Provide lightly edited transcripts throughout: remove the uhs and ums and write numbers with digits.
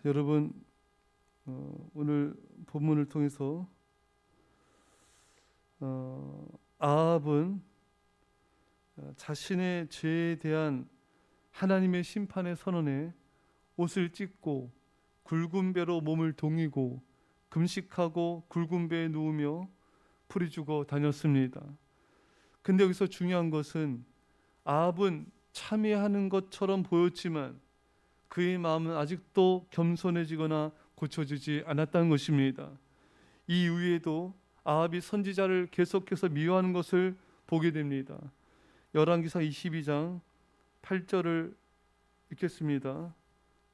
여러분, 오늘 본문을 통해서 아합은 자신의 죄에 대한 하나님의 심판의 선언에 옷을 찢고 굵은 배로 몸을 동이고 금식하고 굵은 배에 누우며 부리주고 다녔습니다. 근데 여기서 중요한 것은 아합은 참회하는 것처럼 보였지만 그의 마음은 아직도 겸손해지거나 고쳐지지 않았다는 것입니다. 이 이후에도 아합이 선지자를 계속해서 미워하는 것을 보게 됩니다. 열왕기상 22장 8절을 읽겠습니다.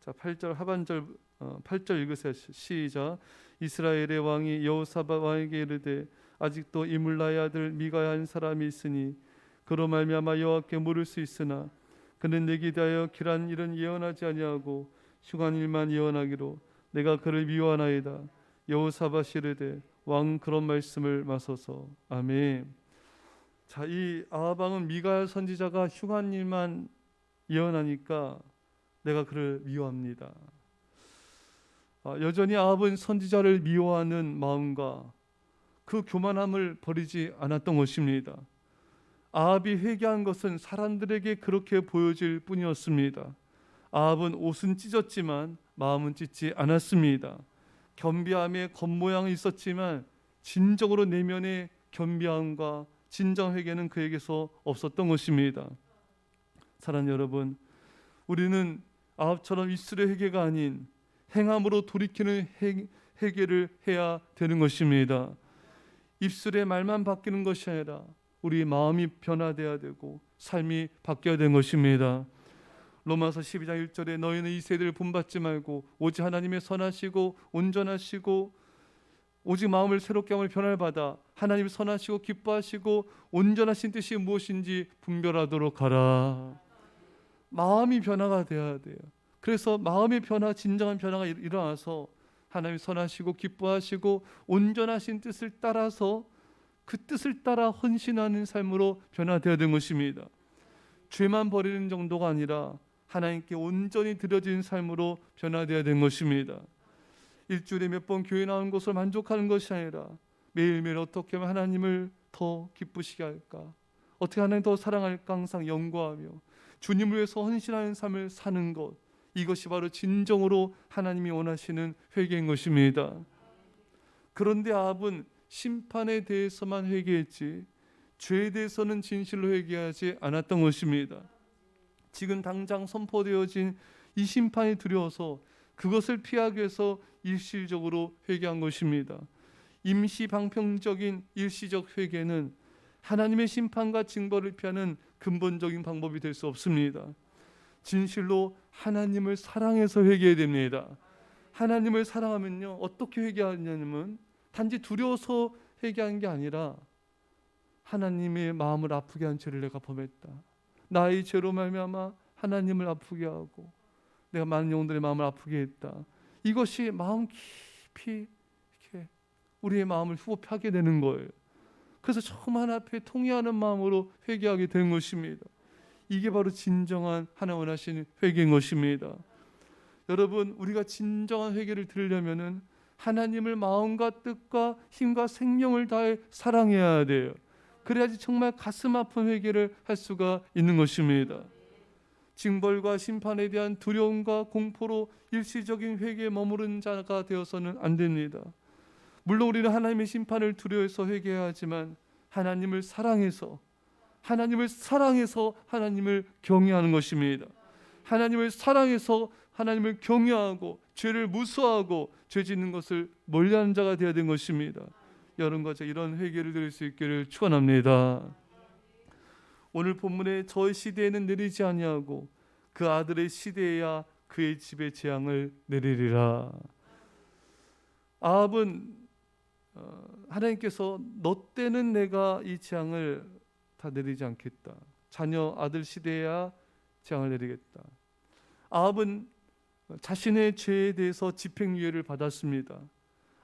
자, 8절 하반절 8절 읽으세요. 시작. 이스라엘의 왕이 여호사밧 왕에게 이르되 아직도 이물라의 아들 미가야 한 사람이 있으니 그로 말미암아 여호와께 물을 수 있으나 그는 내게 대하여 길한 일은 예언하지 아니하고 흉한 일만 예언하기로 내가 그를 미워하나이다. 여호사밧이 이르되 왕 그런 말씀을 마소서. 아멘. 자, 이 아합 왕은 미가야 선지자가 흉한 일만 예언하니까 내가 그를 미워합니다. 여전히 아합은 선지자를 미워하는 마음과 그 교만함을 버리지 않았던 것입니다. 아합이 회개한 것은 사람들에게 그렇게 보여질 뿐이었습니다. 아합은 옷은 찢었지만 마음은 찢지 않았습니다. 겸비함의 겉모양은 있었지만 진정으로 내면의 겸비함과 진정 회개는 그에게서 없었던 것입니다. 사랑하는 여러분, 우리는 아합처럼 입술의 회개가 아닌 행함으로 돌이키는 회개를 해야 되는 것입니다. 입술의 말만 바뀌는 것이 아니라 우리 마음이 변화되어야 되고 삶이 바뀌어야 되는 것입니다. 로마서 12장 1절에 너희는 이 세대를 본받지 말고 오직 하나님의 선하시고 온전하시고 오직 마음을 새롭게 함을 변화를 받아 하나님이 선하시고 기뻐하시고 온전하신 뜻이 무엇인지 분별하도록 하라. 마음이 변화가 되어야 돼요. 그래서 마음의 변화, 진정한 변화가 일어나서 하나님이 선하시고 기뻐하시고 온전하신 뜻을 따라서 그 뜻을 따라 헌신하는 삶으로 변화되어야 되는 것입니다. 죄만 버리는 정도가 아니라 하나님께 온전히 드려진 삶으로 변화되어야 되는 것입니다. 일주일에 몇 번 교회 나오는 것을 만족하는 것이 아니라 매일매일 어떻게 하면 하나님을 더 기쁘시게 할까, 어떻게 하나님 더 사랑할까 항상 연구하며 주님을 위해서 헌신하는 삶을 사는 것, 이것이 바로 진정으로 하나님이 원하시는 회개인 것입니다. 그런데 아합은 심판에 대해서만 회개했지 죄에 대해서는 진실로 회개하지 않았던 것입니다. 지금 당장 선포되어진 이 심판이 두려워서 그것을 피하기 위해서 일시적으로 회개한 것입니다. 임시 방편적인 일시적 회개는 하나님의 심판과 징벌을 피하는 근본적인 방법이 될 수 없습니다. 진실로 하나님을 사랑해서 회개해야 됩니다. 하나님을 사랑하면요, 어떻게 회개하냐면 단지 두려워서 회개한 게 아니라 하나님의 마음을 아프게 한 죄를 내가 범했다, 나의 죄로 말미암아 하나님을 아프게 하고 내가 많은 영혼들의 마음을 아프게 했다, 이것이 마음 깊이 이렇게 우리의 마음을 후업하게 되는 거예요. 그래서 처음 하나님 앞에 통회하는 마음으로 회개하게 된 것입니다. 이게 바로 진정한 하나님 원하시는 회개인 것입니다. 여러분, 우리가 진정한 회개를 들으려면은 하나님을 마음과 뜻과 힘과 생명을 다해 사랑해야 돼요. 그래야지 정말 가슴 아픈 회개를 할 수가 있는 것입니다. 징벌과 심판에 대한 두려움과 공포로 일시적인 회개에 머무른 자가 되어서는 안 됩니다. 물론 우리는 하나님의 심판을 두려워해서 회개해야 하지만 하나님을 사랑해서 하나님을 경외하는 것입니다. 하나님을 사랑해서 하나님을 경외하고 죄를 무서워하고 죄 짓는 것을 멀리하는 자가 되어야 되는 것입니다. 여러분과 제가 이런 회개를 드릴 수 있기를 축원합니다. 오늘 본문에 저의 시대에는 내리지 아니하고 그 아들의 시대에야 그의 집에 재앙을 내리리라. 아합은 하나님께서 너 때는 내가 이 재앙을 다 내리지 않겠다, 자녀 아들 시대에야 재앙을 내리겠다. 아합은 자신의 죄에 대해서 집행유예를 받았습니다.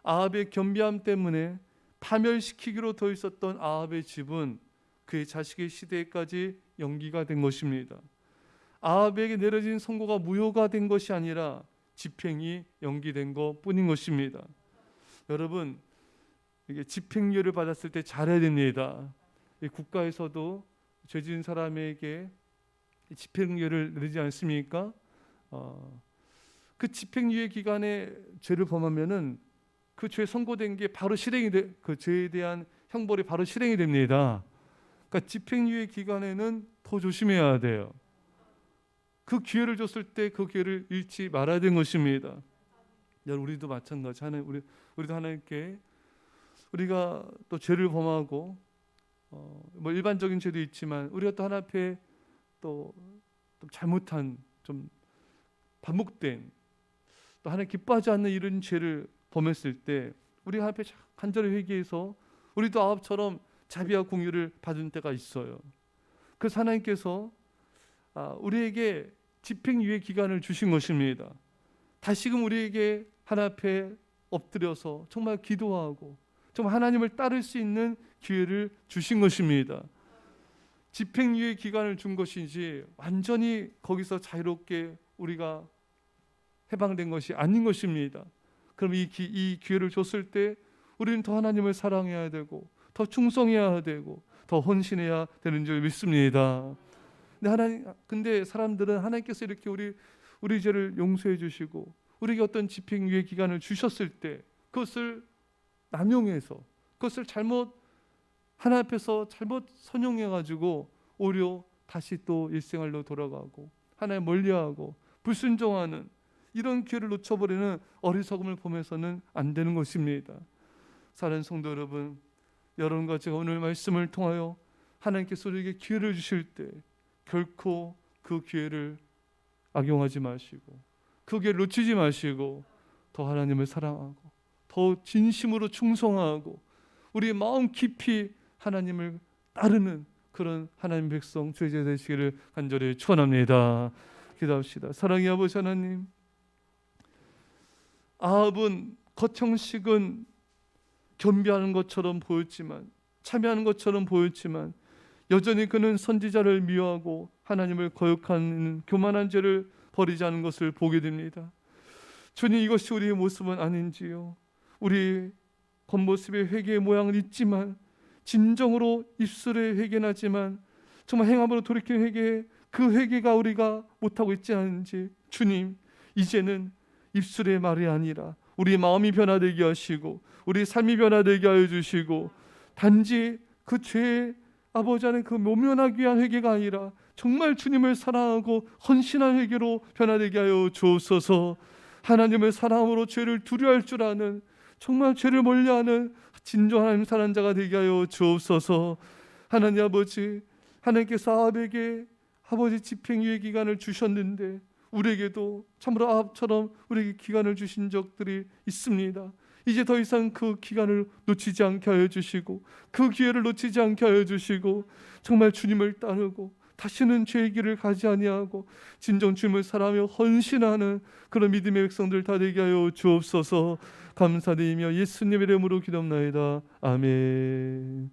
아합의 겸비함 때문에 파멸시키기로 더 있었던 아합의 집은 그의 자식의 시대까지 연기가 된 것입니다. 아합에게 내려진 선고가 무효가 된 것이 아니라 집행이 연기된 것뿐인 것입니다. 여러분, 이게 집행유예를 받았을 때 잘해야 됩니다. 이 국가에서도 죄 지은 사람에게 집행유예를 내리지 않습니까? 그 집행유예 기간에 죄를 범하면은 그 죄 선고된 게 바로 그 죄에 대한 형벌이 바로 실행이 됩니다. 그러니까 집행유예 기간에는 더 조심해야 돼요. 그 기회를 줬을 때 그 기회를 잃지 말아야 되는 것입니다. 여러분, 우리도 마찬가지. 우리도 하나님께 우리가 또 죄를 범하고 뭐 일반적인 죄도 있지만 우리가 또 하나님 앞에 또 잘못한 좀 반복된 또 하나님 기뻐하지 않는 이런 죄를 범했을 때 우리가 하나님 앞에 간절히 회개해서 우리도 아합처럼 자비와 공유를 받은 때가 있어요. 그래서 하나님께서 우리에게 집행유예 기간을 주신 것입니다. 다시금 우리에게 하나님 앞에 엎드려서 정말 기도하고 정말 하나님을 따를 수 있는 기회를 주신 것입니다. 집행유예 기간을 준 것이지 완전히 거기서 자유롭게 우리가 해방된 것이 아닌 것입니다. 그럼 이 기회를 줬을 때 우리는 더 하나님을 사랑해야 되고 더 충성해야 되고 더 헌신해야 되는 줄 믿습니다. 근데 사람들은 하나님께서 이렇게 우리 죄를 용서해 주시고 우리에게 어떤 집행유예 기간을 주셨을 때 그것을 남용해서 그것을 하나님 앞에서 잘못 선용해 가지고 오히려 다시 또 일생활로 돌아가고 하나님 멀리하고 불순종하는 이런 기회를 놓쳐버리는 어리석음을 범해서는 안 되는 것입니다. 사랑하는 성도 여러분과 제가 오늘 말씀을 통하여 하나님께서 우리에게 기회를 주실 때 결코 그 기회를 악용하지 마시고 그 기회를 놓치지 마시고 더 하나님을 사랑하고 더 진심으로 충성하고 우리의 마음 깊이 하나님을 따르는 그런 하나님 백성 주의 되시기를 간절히 축원합니다. 기도합시다. 사랑의 아버지 하나님, 아합은 겉형식은 겸비하는 것처럼 보였지만 참여하는 것처럼 보였지만 여전히 그는 선지자를 미워하고 하나님을 거역하는 교만한 죄를 버리지 않은 것을 보게 됩니다. 주님, 이것이 우리의 모습은 아닌지요? 우리 겉모습의 회개의 모양은 있지만 진정으로 입술에 회개나지만 정말 행함으로 돌이킨 회개, 그 회개가 우리가 못하고 있지 않은지 주님, 이제는 입술의 말이 아니라 우리 마음이 변화되게 하시고 우리 삶이 변화되게 하여 주시고 단지 그 죄의 아버지 안에 그 모면하기 위한 회개가 아니라 정말 주님을 사랑하고 헌신한 회개로 변화되게 하여 주옵소서. 하나님을 사랑함으로 죄를 두려워할 줄 아는 정말 죄를 멀리하는 진정 하나님 사랑하는 자가 되게 하여 주옵소서. 하나님 아버지, 하나님께서 아합에게 아버지 집행유예 기간을 주셨는데 우리에게도 참으로 아합처럼 우리에게 기간을 주신 적들이 있습니다. 이제 더 이상 그 기간을 놓치지 않게 하여 주시고 그 기회를 놓치지 않게 하여 주시고 정말 주님을 따르고 다시는 죄의 길을 가지 아니하고 진정 주님을 사랑하며 헌신하는 그런 믿음의 백성들 다 되게 하여 주옵소서. 감사드리며 예수님의 이름으로 기도합나이다. 아멘.